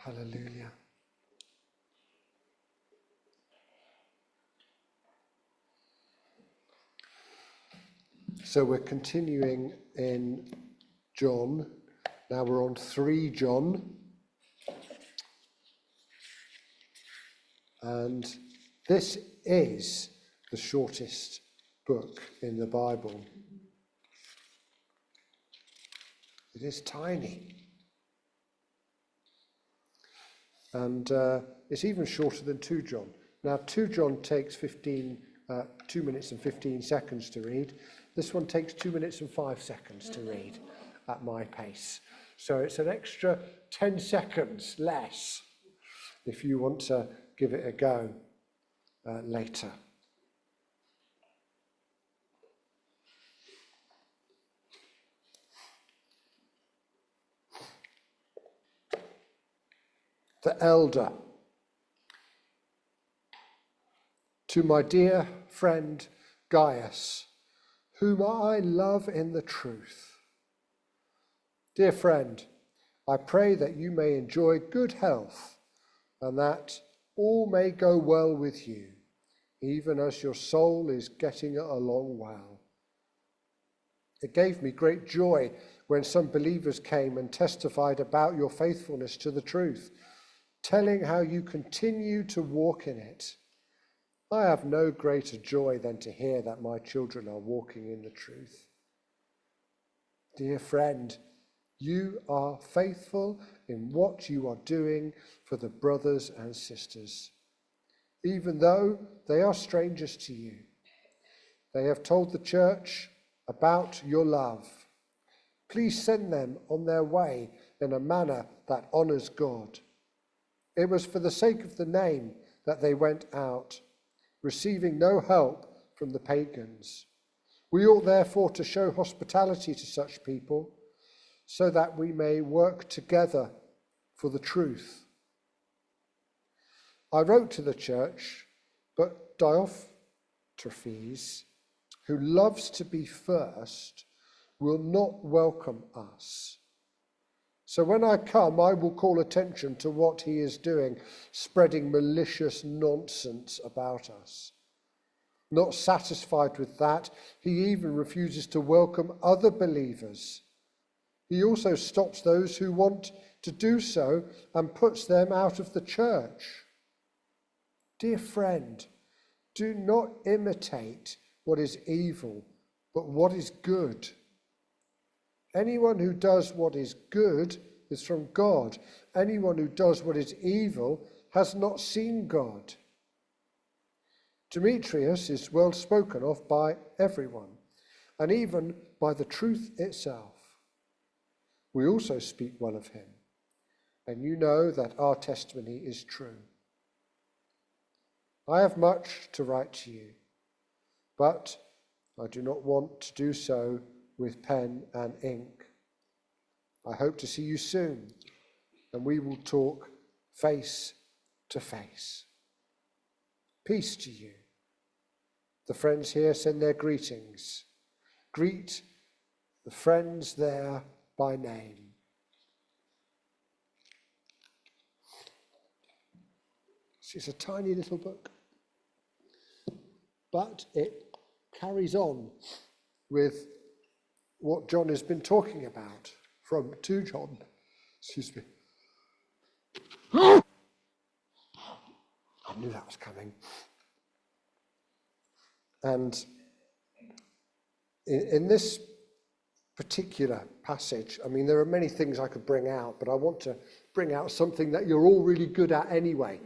Hallelujah. So we're continuing in John. Now we're on 3 John. And this is the shortest book in the Bible. It is tiny. And it's even shorter than 2 John. Now 2 John takes 2 minutes and 15 seconds to read. This one takes 2 minutes and 5 seconds to read at my pace. So it's an extra 10 seconds less if you want to give it a go later. The elder. To my dear friend Gaius, whom I love in the truth. Dear friend, I pray that you may enjoy good health and that all may go well with you, even as your soul is getting along well. It gave me great joy when some believers came and testified about your faithfulness to the truth, telling how you continue to walk in it. I have no greater joy than to hear that my children are walking in the truth. Dear friend, you are faithful in what you are doing for the brothers and sisters, even though they are strangers to you. They have told the church about your love. Please send them on their way in a manner that honors God. It was for the sake of the name that they went out, receiving no help from the pagans. We ought therefore to show hospitality to such people, so that we may work together for the truth. I wrote to the church, but Diotrephes, who loves to be first, will not welcome us. So when I come, I will call attention to what he is doing, spreading malicious nonsense about us. Not satisfied with that, he even refuses to welcome other believers. He also stops those who want to do so and puts them out of the church. Dear friend, do not imitate what is evil, but what is good. Anyone who does what is good is from God. Anyone who does what is evil has not seen God. Demetrius is well spoken of by everyone, and even by the truth itself. We also speak well of him, and you know that our testimony is true. I have much to write to you, but I do not want to do so with pen and ink. I hope to see you soon, and we will talk face to face. Peace to you. The friends here send their greetings. Greet the friends there by name. It's a tiny little book, but it carries on with what John has been talking about from 2 John. Excuse me. I knew that was coming. And in this particular passage, I mean, there are many things I could bring out, but I want to bring out something that you're all really good at anyway,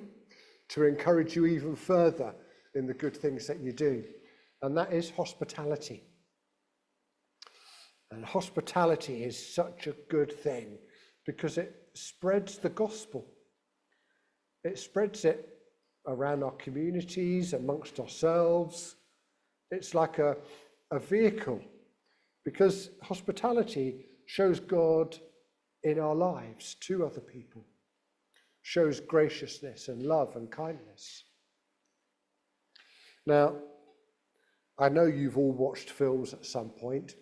to encourage you even further in the good things that you do. And that is hospitality. And hospitality is such a good thing because it spreads the gospel. It spreads it around our communities, amongst ourselves. It's like a vehicle, because hospitality shows God in our lives to other people, shows graciousness and love and kindness. Now, I know you've all watched films at some point,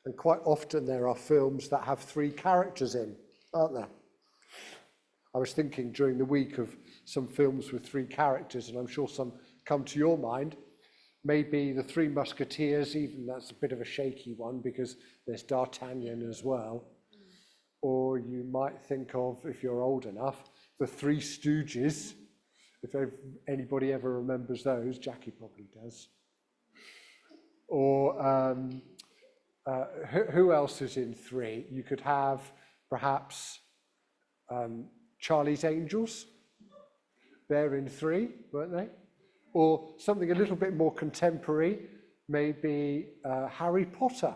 and quite often there are films that have 3 characters in, aren't there? I was thinking during the week of some films with three characters, and I'm sure some come to your mind. Maybe the Three Musketeers, even that's a bit of a shaky one because there's D'Artagnan as well. Or you might think of, if you're old enough, the Three Stooges. If anybody ever remembers those, Jackie probably does. Or who else is in three? You could have perhaps Charlie's Angels. They're in three, weren't they? Or something a little bit more contemporary, maybe Harry Potter.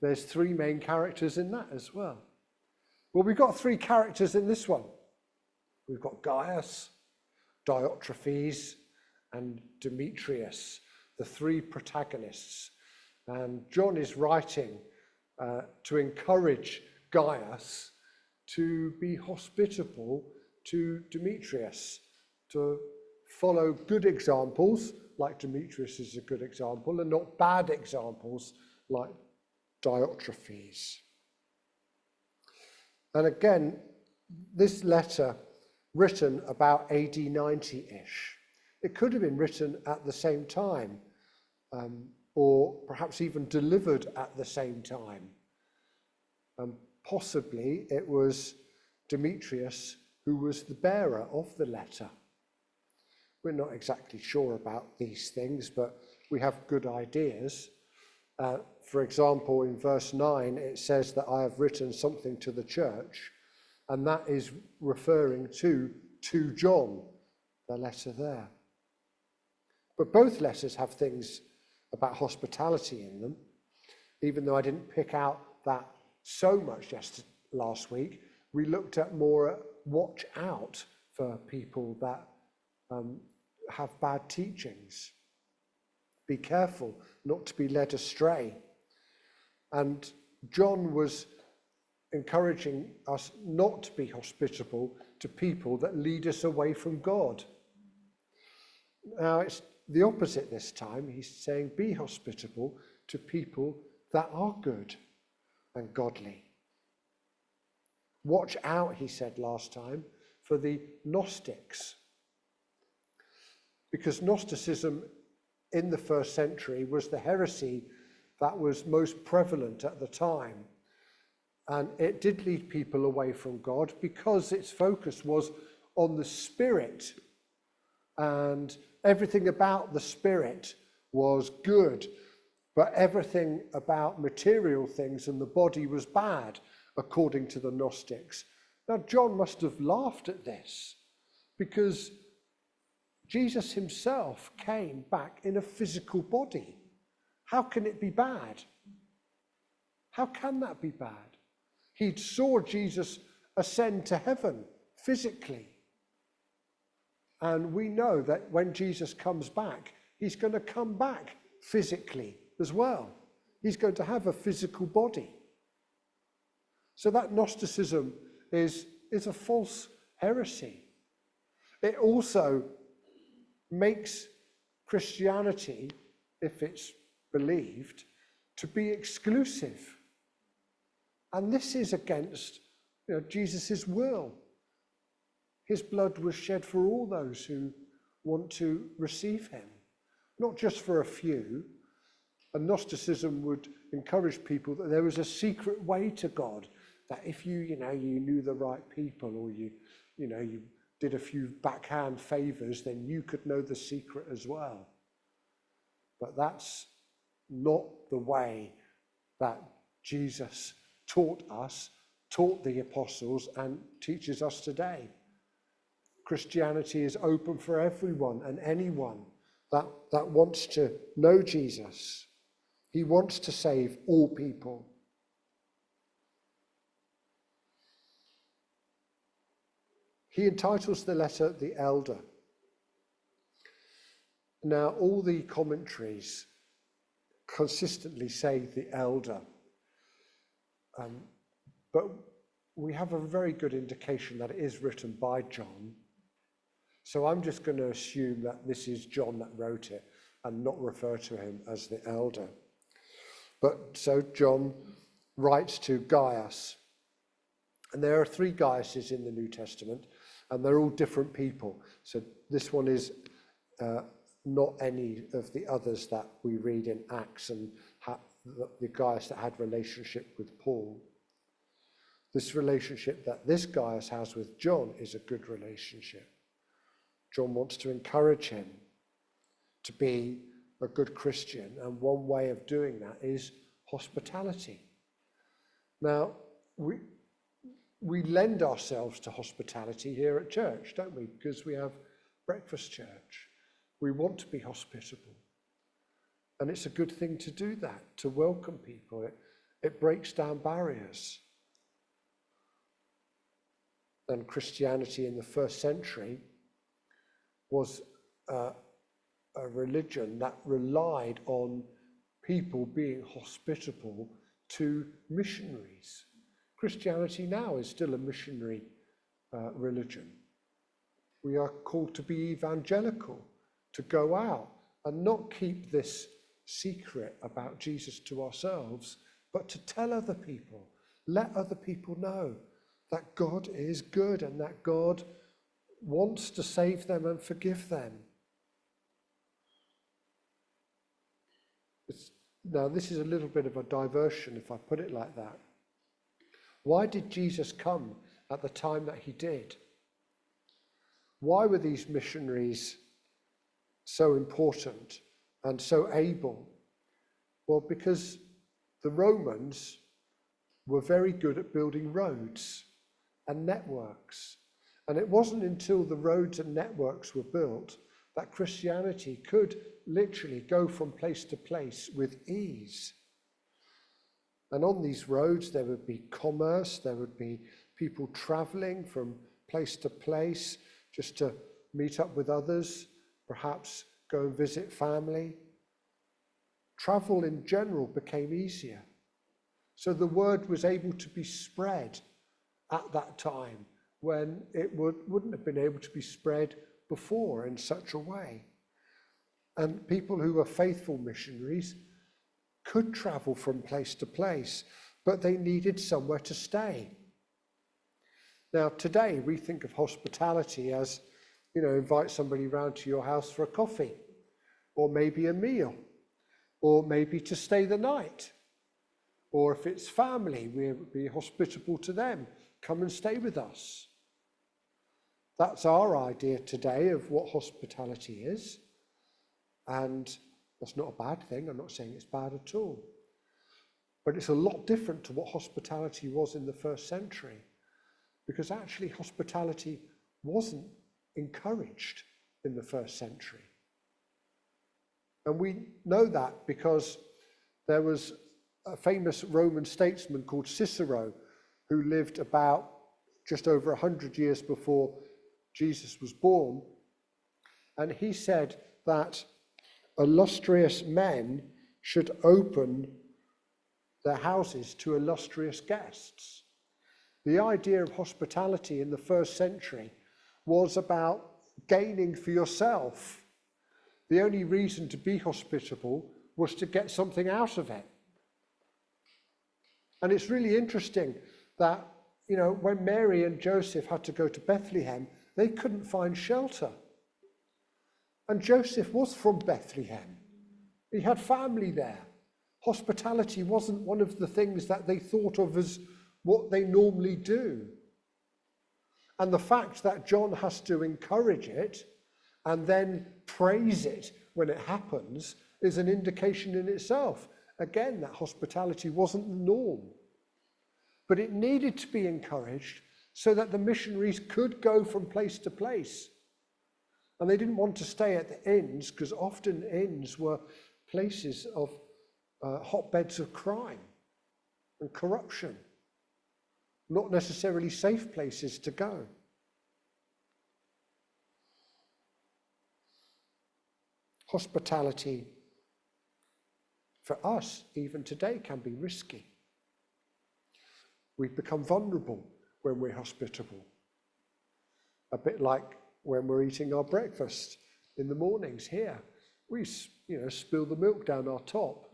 There's three main characters in that as well. Well, we've got three characters in this one. We've got Gaius, Diotrephes, and Demetrius, the three protagonists. And John is writing to encourage Gaius to be hospitable to Demetrius, to follow good examples, like Demetrius is a good example, and not bad examples like Diotrephes. And again, this letter, written about AD 90-ish, it could have been written at the same time, or perhaps even delivered at the same time. Possibly it was Demetrius who was the bearer of the letter. We're not exactly sure about these things, but we have good ideas. For example, in verse 9, it says that I have written something to the church, and that is referring to John, the letter there. But both letters have things about hospitality in them, even though I didn't pick out that so much just last week. We looked at more at watch out for people that have bad teachings. Be careful not to be led astray. And John was encouraging us not to be hospitable to people that lead us away from God. Now it's the opposite this time. He's saying be hospitable to people that are good and godly. Watch out, he said last time, for the Gnostics. Because Gnosticism in the first century was the heresy that was most prevalent at the time. And it did lead people away from God because its focus was on the spirit, and everything about the spirit was good, but everything about material things and the body was bad, according to the Gnostics. Now, John must have laughed at this because Jesus himself came back in a physical body. How can it be bad? How can that be bad? He saw Jesus ascend to heaven physically. And we know that when Jesus comes back, he's going to come back physically as well. He's going to have a physical body. So that Gnosticism is a false heresy. It also makes Christianity, if it's believed, to be exclusive. And this is against Jesus' will. His blood was shed for all those who want to receive him, not just for a few. And Gnosticism would encourage people that there was a secret way to God, that if you knew the right people, or you did a few backhand favors, then you could know the secret as well. But that's not the way that Jesus taught us, taught the apostles, and teaches us today. Christianity is open for everyone and anyone that wants to know Jesus. He wants to save all people. He entitles the letter The Elder. Now, all the commentaries consistently say the elder, but we have a very good indication that it is written by John. So I'm just going to assume that this is John that wrote it and not refer to him as the elder. But so John writes to Gaius, And there are 3 Gaiuses in the New Testament, and they're all different people. So this one is not any of the others that we read in Acts and the Gaius that had relationship with Paul. This relationship that this Gaius has with John is a good relationship. John wants to encourage him to be a good Christian, and one way of doing that is hospitality. Now, we lend ourselves to hospitality here at church, don't we? Because we have breakfast church. We want to be hospitable. And it's a good thing to do that, to welcome people. It breaks down barriers. And Christianity in the first century was a religion that relied on people being hospitable to missionaries. Christianity now is still a missionary religion. We are called to be evangelical, to go out and not keep this secret about Jesus to ourselves, but to tell other people, let other people know that God is good and that God wants to save them and forgive them. Now, this is a little bit of a diversion if I put it like that. Why did Jesus come at the time that he did? Why were these missionaries so important and so able? Well, because the Romans were very good at building roads and networks. And it wasn't until the roads and networks were built that Christianity could literally go from place to place with ease. And on these roads, there would be commerce, there would be people traveling from place to place just to meet up with others, perhaps go and visit family. Travel in general became easier. So the word was able to be spread at that time when it wouldn't have been able to be spread before in such a way. And people who were faithful missionaries could travel from place to place, but they needed somewhere to stay. Now, today we think of hospitality as, invite somebody round to your house for a coffee, or maybe a meal, or maybe to stay the night. Or if it's family, we would be hospitable to them. Come and stay with us. That's our idea today of what hospitality is. And that's not a bad thing. I'm not saying it's bad at all. But it's a lot different to what hospitality was in the first century. Because actually hospitality wasn't encouraged in the first century. And we know that because there was a famous Roman statesman called Cicero who lived about just over 100 years before Jesus was born. And he said that illustrious men should open their houses to illustrious guests. The idea of hospitality in the first century was about gaining for yourself. The only reason to be hospitable was to get something out of it. And it's really interesting that, when Mary and Joseph had to go to Bethlehem, they couldn't find shelter. And Joseph was from Bethlehem. He had family there. Hospitality wasn't one of the things that they thought of as what they normally do. And the fact that John has to encourage it and then praise it when it happens is an indication in itself. Again, that hospitality wasn't the norm. But it needed to be encouraged so that the missionaries could go from place to place. And they didn't want to stay at the inns, because often inns were places of hotbeds of crime and corruption, not necessarily safe places to go. Hospitality for us, even today, can be risky. We become vulnerable when we're hospitable. A bit like when we're eating our breakfast in the mornings here. We, spill the milk down our top,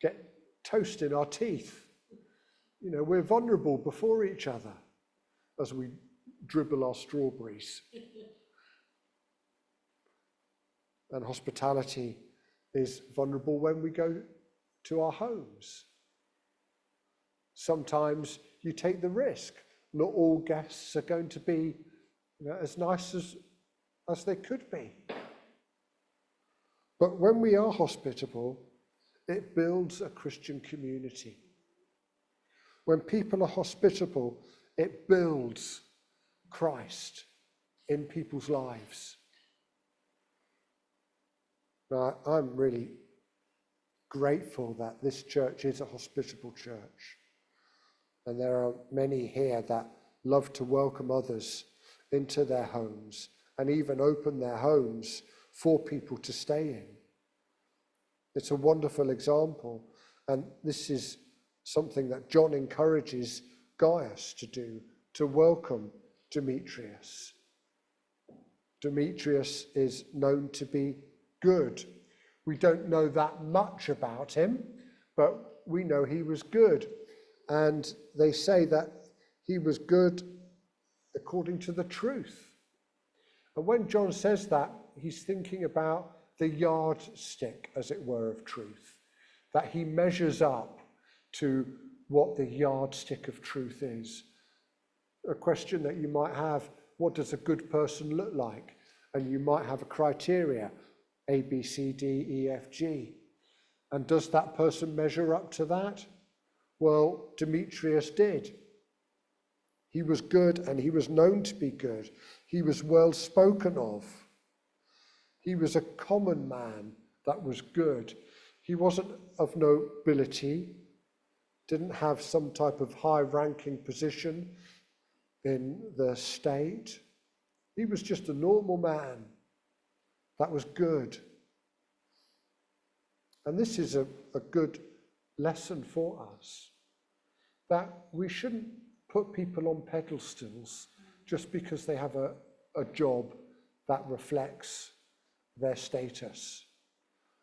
get toast in our teeth. We're vulnerable before each other. as we dribble our strawberries. And hospitality is vulnerable when we go to our homes. Sometimes you take the risk. Not all guests are going to be as nice as they could be. But when we are hospitable, it builds a Christian community. When people are hospitable, it builds Christ in people's lives. Now, I'm really grateful that this church is a hospitable church. And there are many here that love to welcome others into their homes and even open their homes for people to stay in. It's a wonderful example, and this is something that John encourages Gaius to do, to welcome Demetrius. Demetrius is known to be good. We don't know that much about him, but we know he was good. And they say that he was good according to the truth. And when John says that, he's thinking about the yardstick, as it were, of truth, that he measures up to what the yardstick of truth is. A question that you might have, what does a good person look like? And you might have a criteria, A, B, C, D, E, F, G. And does that person measure up to that? Well, Demetrius did. He was good, and he was known to be good. He was well spoken of. He was a common man that was good. He wasn't of nobility, didn't have some type of high-ranking position in the state. He was just a normal man that was good. And this is a good lesson for us, that we shouldn't put people on pedestals just because they have a job that reflects their status,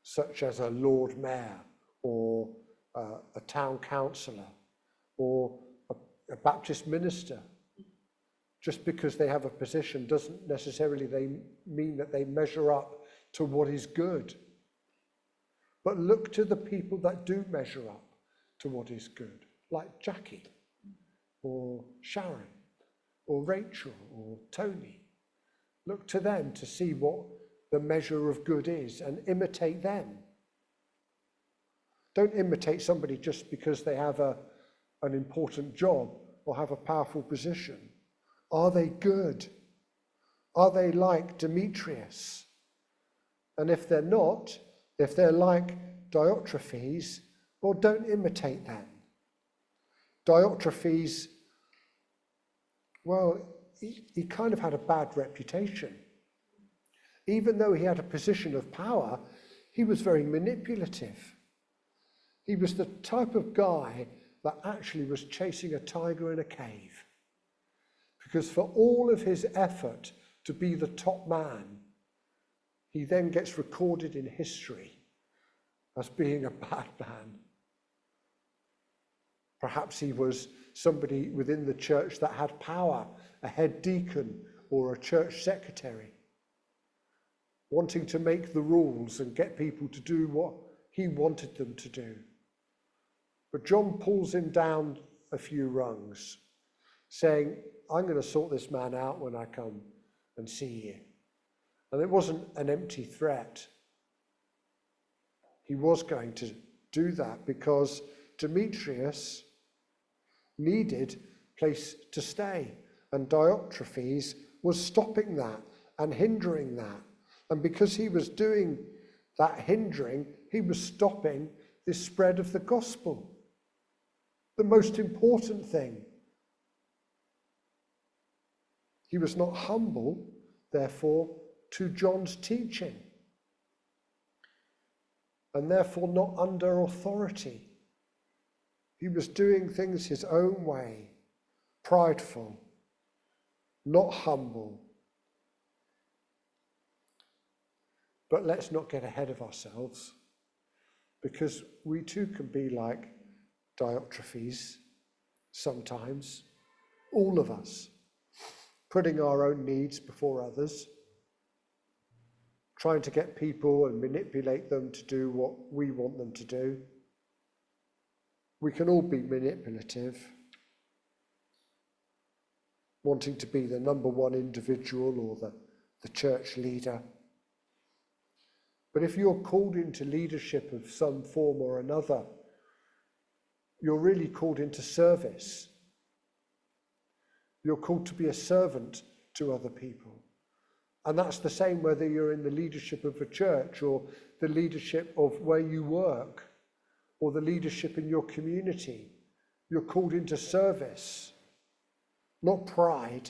such as a Lord Mayor or a town councillor or a Baptist minister. Just because they have a position doesn't necessarily mean that they measure up to what is good. But look to the people that do measure up to what is good, like Jackie or Sharon or Rachel or Tony. Look to them to see what the measure of good is and imitate them. Don't imitate somebody just because they have an important job or have a powerful position. Are they good? Are they like Demetrius? And if they're not, if they're like Diotrephes, well, don't imitate them. Diotrephes, well, he kind of had a bad reputation. Even though he had a position of power, he was very manipulative. He was the type of guy that actually was chasing a tiger in a cave. Because for all of his effort to be the top man, he then gets recorded in history as being a bad man. Perhaps he was somebody within the church that had power, a head deacon or a church secretary, wanting to make the rules and get people to do what he wanted them to do. But John pulls him down a few rungs, saying, I'm going to sort this man out when I come and see you. And it wasn't an empty threat. He was going to do that because Demetrius needed a place to stay. And Diotrephes was stopping that and hindering that. And because he was doing that hindering, he was stopping the spread of the gospel. The most important thing. He was not humble, therefore, to John's teaching, and therefore not under authority. He was doing things his own way, prideful, not humble. But let's not get ahead of ourselves, because we too can be like Diotrephes sometimes, all of us. putting our own needs before others, trying to get people and manipulate them to do what we want them to do. We can all be manipulative, wanting to be the number one individual or the church leader. But if you're called into leadership of some form or another, you're really called into service. You're called to be a servant to other people. And that's the same whether you're in the leadership of a church or the leadership of where you work or the leadership in your community. You're called into service, not pride.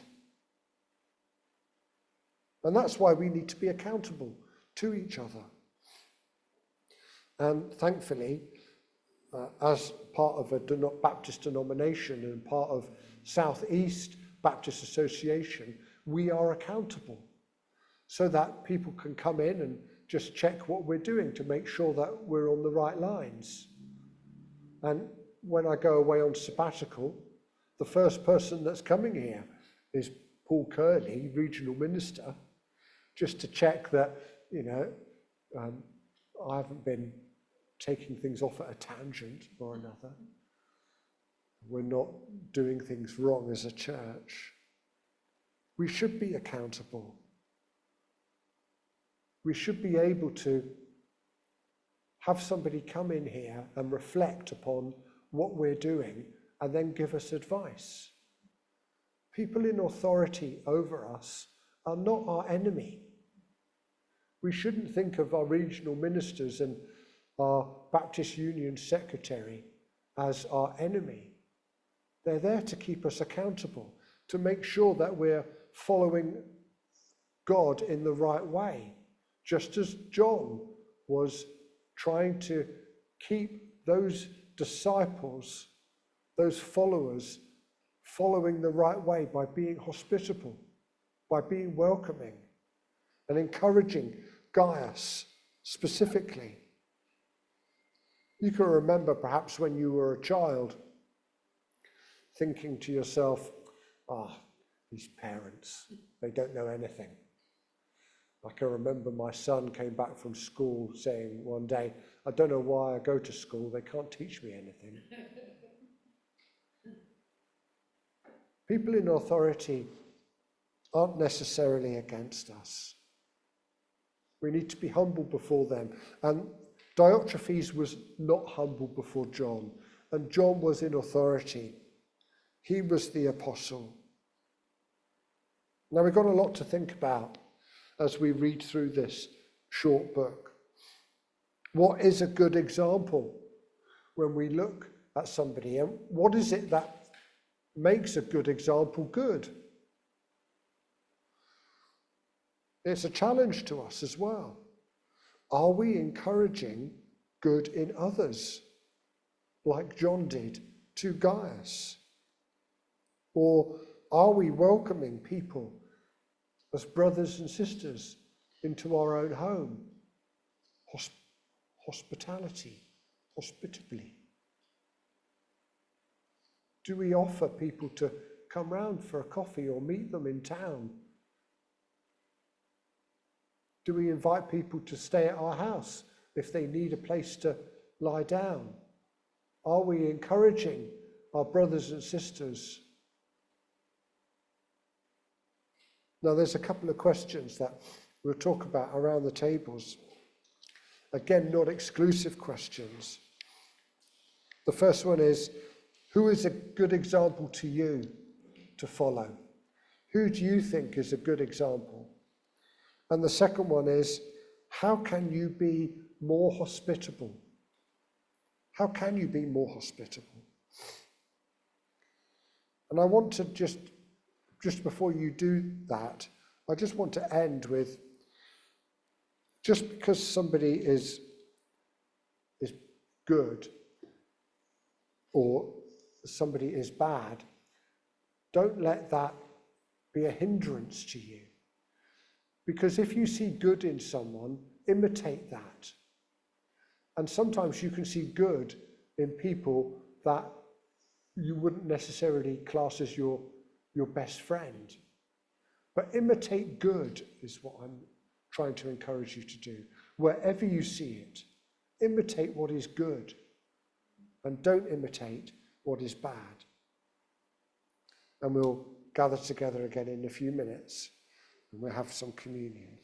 And that's why we need to be accountable to each other. And thankfully, as part of a Baptist denomination and part of Southeast Baptist Association, we are accountable so that people can come in and just check what we're doing to make sure that we're on the right lines. And when I go away on sabbatical, the first person that's coming here is Paul Curley, regional minister, just to check that, I haven't been taking things off at a tangent or another. We're not doing things wrong as a church. We should be accountable. We should be able to have somebody come in here and reflect upon what we're doing and then give us advice. People in authority over us are not our enemy. We shouldn't think of our regional ministers and our Baptist Union secretary as our enemy. They're there to keep us accountable, to make sure that we're following God in the right way, just as John was trying to keep those disciples, those followers, following the right way by being hospitable, by being welcoming and encouraging Gaius specifically. You can remember perhaps when you were a child thinking to yourself, these parents, they don't know anything. I can remember my son came back from school saying one day, I don't know why I go to school, they can't teach me anything. People in authority aren't necessarily against us. We need to be humble before them. And Diotrephes was not humble before John, and John was in authority. He was the apostle. Now we've got a lot to think about as we read through this short book. What is a good example when we look at somebody, and what is it that makes a good example good? It's a challenge to us as well. Are we encouraging good in others, like John did to Gaius? Or are we welcoming people as brothers and sisters into our own home? Hospitably. Do we offer people to come round for a coffee or meet them in town? Do we invite people to stay at our house if they need a place to lie down? Are we encouraging our brothers and sisters? Now, there's a couple of questions that we'll talk about around the tables. Again, not exclusive questions. The first one is, who is a good example to you to follow? Who do you think is a good example? And the second one is, how can you be more hospitable? How can you be more hospitable? And I want to just before you do that, I just want to end with, just because somebody is good or somebody is bad, don't let that be a hindrance to you. Because if you see good in someone, imitate that. And sometimes you can see good in people that you wouldn't necessarily class as your best friend. But imitate good is what I'm trying to encourage you to do. Wherever you see it, imitate what is good and don't imitate what is bad. And we'll gather together again in a few minutes and we'll have some communion.